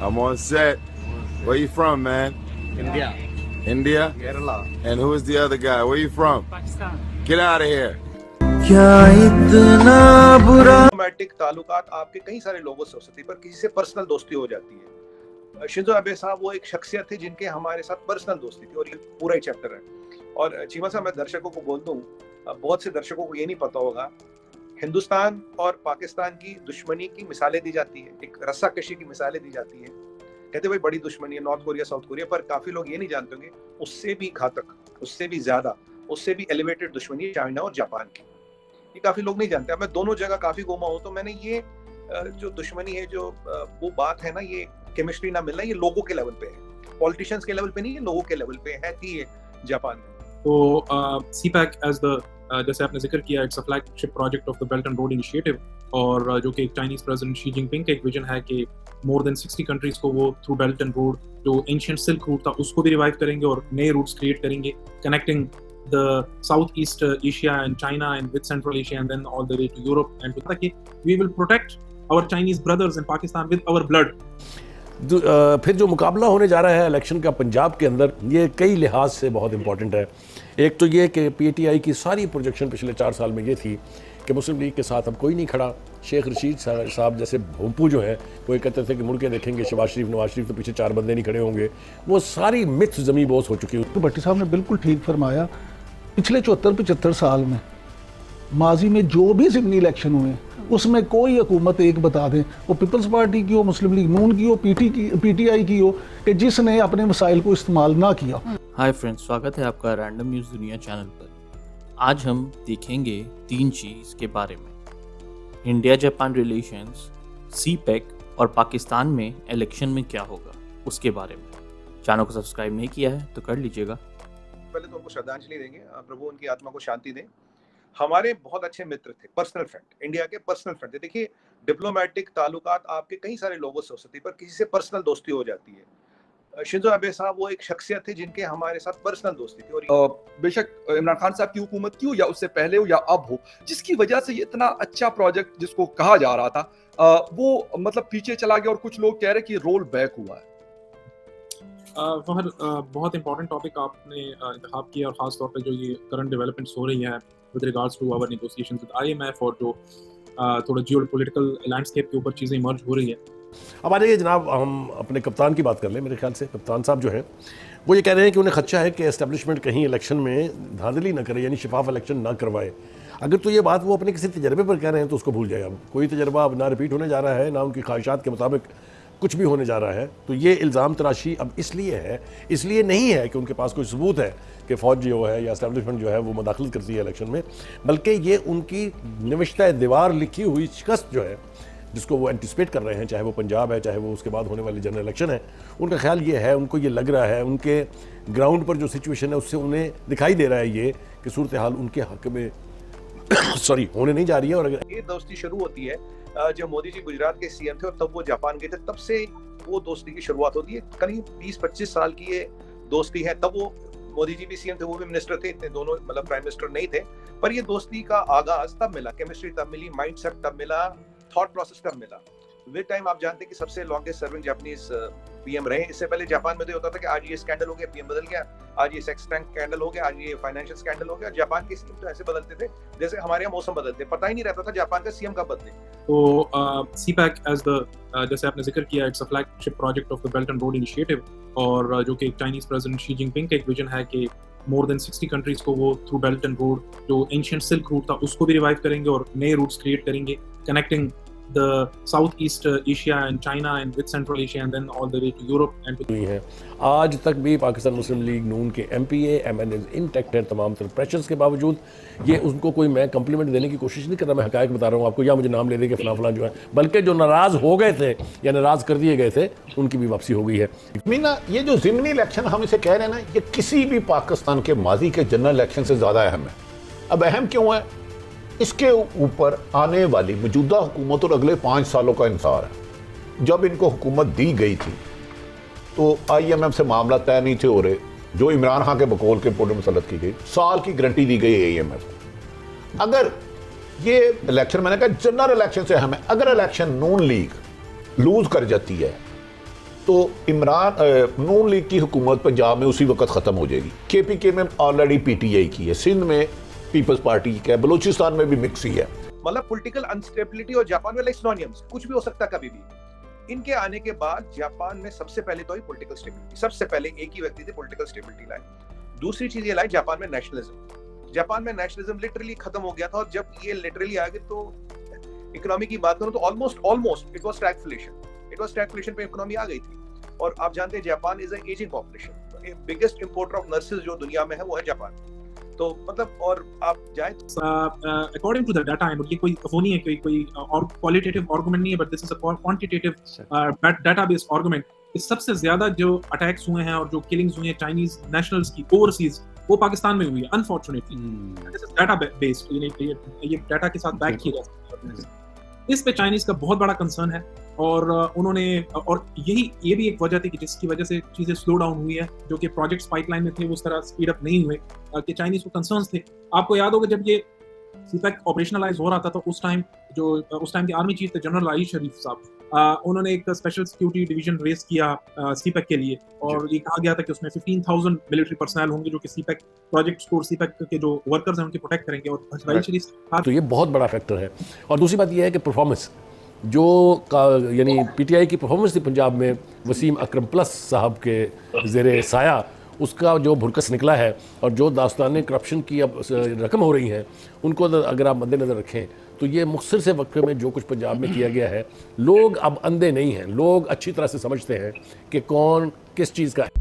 I'm on set. Where you from, man? India. India? Kerala. And who is the other guy? Where you from? Pakistan. Get out of here. Diplomatic ताल्लुकात आपके कई सारे लोगों से हो सकती है, पर किसी से पर्सनल दोस्ती हो जाती है। शिंजो अबे साहब वो एक शख्सियत थी जिनके हमारे साथ पर्सनल दोस्ती थी, और ये पूरा ही चैप्टर है। और चीमा साहब, मैं दर्शकों को बोल दूं, बहुत से दर्शकों को ये नहीं पता होगा, हिंदुस्तान और पाकिस्तान की दुश्मनी की मिसालें दी जाती है, एक रस्साकशी की मिसालें दी जाती है। कहते भाई बड़ी दुश्मनी है नॉर्थ कोरिया साउथ कोरिया, पर काफी लोग ये नहीं जानते होंगे उससे भी घातक, उससे भी ज्यादा, उससे भी एलिवेटेड दुश्मनी है चाइना और जापान की। ये काफी लोग नहीं जानते। मैं दोनों जगह काफी घूमा हूँ, तो मैंने ये जो दुश्मनी है, जो वो बात है ना, ये केमिस्ट्री ना मिलना, ये लोगों के लेवल पे है, पॉलिटिशियंस के लेवल पे नहीं है, लोगों के लेवल पे है थी ये जापान में। तो सीपैक एज द जैसे आपने जिक्र किया, it's a flagship project of the belt and road initiative, और जो कि चाइनीज प्रेसिडेंट शी जिनपिंग का एक विजन है कि मोर देन 60 कंट्रीज को वो थ्रू बेल्ट एंड रोड, जो एंशिएंट सिल्क रूट था, उसको भी रिवाइव करेंगे और नए रूट्स क्रिएट करेंगे, connecting the Southeast Asia and China and with Central Asia and then all the way to Europe, and we will protect our Chinese brothers in Pakistan with our blood. फिर जो मुकाबला होने जा रहा है election का पंजाब के अंदर, ये कई लिहाज से बहुत इंपॉर्टेंट है। एक तो ये कि पीटीआई की सारी प्रोजेक्शन पिछले 4 साल में ये थी कि मुस्लिम लीग के साथ अब कोई नहीं खड़ा। शेख रशीद साहब जैसे भोंपू जो हैं, वो ये कहते थे कि मुड़ के देखेंगे शहबाज शरीफ नवाज शरीफ तो पीछे 4 बंदे नहीं खड़े होंगे। वो सारी मिथ ज़मीं बोस हो चुकी है। तो भट्टी साहब ने बिल्कुल ठीक फरमाया। पिछले 74-75 साल में माजी में जो भी ज़िमनी इलेक्शन हुए, उसमें कोई हुकूमत एक बता दें, वो पीपल्स पार्टी की हो, मुस्लिम लीग नून की हो, पीटीआई की हो, कि जिसने अपने मसाइल को इस्तेमाल ना किया। हाय फ्रेंड्स, स्वागत है आपका रैंडम न्यूज़ दुनिया चैनल पर। आज हम देखेंगे 3 चीज़ के बारे में: इंडिया जापान रिलेशंस, सीपैक और पाकिस्तान में इलेक्शन में क्या होगा उसके बारे में। चैनल को सब्सक्राइब नहीं किया है तो कर लीजिएगा। पहले तो उनको श्रद्धांजलि देंगे, प्रभु उनकी आत्मा को शांति दे। हमारे बहुत अच्छे मित्र थे, पर्सनल फ्रेंड, इंडिया के पर्सनल फ्रेंड थे। देखिए, डिप्लोमेटिक ताल्लुकात आपके कई सारे लोगों से हो सकती है, पर किसी से पर्सनल दोस्ती हो जाती है। शिंजो अबे साहब वो एक शख्सियत थी जिनके हमारे साथ पर्सनल दोस्ती थी, और बेशक इमरान खान साहब की हुकूमत की हो या उससे पहले हो या अब हो, जिसकी वजह से ये इतना अच्छा प्रोजेक्ट जिसको कहा जा रहा था वो मतलब पीछे चला गया, और कुछ लोग कह रहे कि रोल बैक हुआ है। फहद, बहुत इंपॉर्टेंट टॉपिक आपने इंतखाब किया, और ख़ास तौर पे जो ये करंट डेवलपमेंट्स हो रही है with regards to our negotiations with IMF, और जो थोड़ा जियोपॉलिटिकल लैंडस्केप के ऊपर चीज़ें इमर्ज हो रही है। अब आ जाइए जनाब, हम अपने कप्तान की बात कर लें। मेरे ख्याल से कप्तान साहब जो हैं वो ये कह रहे हैं कि उन्हें खदशा है कि एस्टेब्लिशमेंट कहीं इलेक्शन में धांधली ना करे, यानी शफाफ इलेक्शन ना करवाए। अगर तो ये बात वो अपने किसी तजर्बे पर कह रहे हैं तो उसको भूल जाए। अब कोई तजर्बा अब ना रिपीट होने जा रहा है, ना उनकी ख्वाहिशात के मुताबिक कुछ भी होने जा रहा है। तो ये इल्ज़ाम तराशी अब इसलिए नहीं है कि उनके पास कोई सबूत है कि फ़ौज जो है या एस्टेब्लिशमेंट जो है वो मुदाखलत करती है इलेक्शन में, बल्कि ये उनकी नविश्ता दीवार लिखी हुई शिकस्त जो है, जिसको वो एंटिसिपेट कर रहे हैं, चाहे वो पंजाब है, चाहे वो उसके बाद होने वाली जनरल इलेक्शन है। उनका ख्याल ये है, उनको ये लग रहा है, उनके ग्राउंड पर जो सिचुएशन है उससे उन्हें दिखाई दे रहा है ये कि सूरत हाल उनके हक़ में सॉरी होने नहीं जा रही है। और अगर ये दोस्ती शुरू होती है जब मोदी जी गुजरात के सीएम थे और तब वो जापान गए थे, तब से वो दोस्ती की शुरुआत होती है। करीब 20-25 साल की ये दोस्ती है। तब वो मोदी जी भी सीएम थे, वो भी मिनिस्टर थे, इतने दोनों मतलब प्राइम मिनिस्टर नहीं थे, पर ये दोस्ती का आगाज तब मिला, केमिस्ट्री तब मिली, माइंडसेट तब मिला, थॉट प्रोसेस तब मिला। विद टाइम आप जानते हैं कि सबसे लॉन्गेस्ट सर्विंग जापानीज पीएम रहे। इससे पहले जापान में तो होता था कि आज ये स्कैंडल हो गया, पीएम बदल गया, आज ये सेक्स टैंक स्कैंडल हो गया, आज ये फाइनेंशियल स्कैंडल हो गया। जापान के सीएम तो ऐसे बदलते थे जैसे हमारे यहाँ मौसम बदलते, पता ही नहीं रहता था जापान का सीएम कब बदले। तो सीपैक एज द जैसे आपने जिक्र किया, it's a flagship project of the belt and road initiative, और जो कि चाइनीज प्रेसिडेंट शी जिनपिंग का एक विजन है कि मोर देन 60 कंट्रीज को वो थ्रू बेल्ट एंड रोड, जो एंशिएंट सिल्क रूट था, उसको भी रिवाइव करेंगे और नए रूट्स क्रिएट करेंगे, connecting the Southeast Asia and China and with Central Asia and then all the way to Europe and to हुई हैं। आज तक भी पाकिस्तान मुस्लिम लीग नून के MPA MNA इंटैक्ट हैं तमाम तरह प्रेशर्स के बावजूद। ये उनको कोई मैं कम्प्लीमेंट देने की कोशिश नहीं कर रहा, मैं हकायक बता रहा हूँ आपको, या मुझे नाम ले दे के फलां जो है, बल्कि जो नाराज़ हो गए थे या नाराज़ कर दिए गए थे उनकी भी वापसी हो गई है। मीना, ये जो ज़िमनी इलेक्शन हम इसे कह रहे हैं ना, ये किसी भी पाकिस्तान के माजी के जनरल इलेक्शन से ज़्यादा अहम है। अब अहम क्यों है? इसके ऊपर आने वाली मौजूदा हुकूमत और अगले 5 सालों का इंसार है। जब इनको हुकूमत दी गई थी तो IMF से मामला तय नहीं थे हो रहे, जो इमरान खान के बकौल के पुर मसलत की गई, साल की गारंटी दी गई AMF को। अगर ये इलेक्शन मैंने कहा जनरल इलेक्शन से अहम है। अगर इलेक्शन नून लीग लूज कर जाती है तो नून लीग की हुकूमत पंजाब में उसी वक्त खत्म हो जाएगी। केपीके में ऑलरेडी पीटीआई की है, सिंध में पीपल्स पार्टी का है, बलूचिस्तान में भी मिक्स ही है। मतलब पॉलिटिकल अनस्टेबिलिटी और जापान में लाइक सिनोनिम्स, कुछ भी हो सकता है कभी भी। इनके आने के बाद जापान में सबसे पहले तो ही पॉलिटिकल स्टेबिलिटी, सबसे पहले एक ही व्यक्ति थे पॉलिटिकल स्टेबिलिटी लाए। दूसरी चीज ये लाई जापान में नेशनलिज्म। जापान में नेशनलिज्म लिटरली खत्म हो गया था, और जब ये लिटरली आ गए तो इकोनॉमी की बात करूं तो ऑलमोस्ट इट वाज स्टैगफ्लेशन पे इकोनॉमी आ गई थी। और आप जानते हैं Japan is an ageing population, biggest importer of nurses जो दुनिया में है वो है जापान। तो मतलब और आप जाए अकॉर्डिंग टू द डाटा, ये कोई वो नहीं है, कोई और क्वालिटेटिव आर्गुमेंट नहीं है, but this is a quantitative data based argument. इस सबसे ज्यादा जो अटैक्स हुए हैं और जो किलिंग्स हुई हैं चाइनीज नेशनल्स की ओवरसीज, वो पाकिस्तान में हुई है unfortunately. This is data based, ये डाटा के साथ बैक किया जा सकता है। इस पे चाइनीज का बहुत बड़ा कंसर्न है, और उन्होंने, और ये भी एक वजह थी कि जिसकी वजह से चीजें स्लो डाउन हुई है, जो कि प्रोजेक्ट्स पाइपलाइन में थे वो उस तरह स्पीड अप नहीं हुए कि चाइनीज को कंसर्न्स थे। आपको याद होगा जब ये सीपैक ऑपरेशनलाइज हो रहा था तो उस टाइम के आर्मी चीफ थे जनरल आली शरीफ साहब, उन्होंने एक स्पेशल सिक्योरिटी डिवीजन रेस किया सीपैक के लिए, और ये कहा गया था कि उसमें 15,000 मिलिट्री पर्सनल होंगे जो कि सीपैक प्रोजेक्ट को, सीपैक के जो वर्कर्स हैं उनके प्रोटेक्ट करेंगे। और आली शरीफ तो ये बहुत बड़ा फैक्टर है। और दूसरी बात ये है कि परफॉर्मेंस जो यानी पीटीआई की परफॉर्मेंस थी पंजाब में वसीम अकरम प्लस साहब के ज़ेरे साया, उसका जो भुरकस निकला है, और जो दास्तान करप्शन की अब रकम हो रही हैं उनको अगर आप मद्देनज़र रखें तो ये मुख्तर से वक्त में जो कुछ पंजाब में किया गया है, लोग अब अंधे नहीं हैं, लोग अच्छी तरह से समझते हैं कि कौन किस चीज़ का है।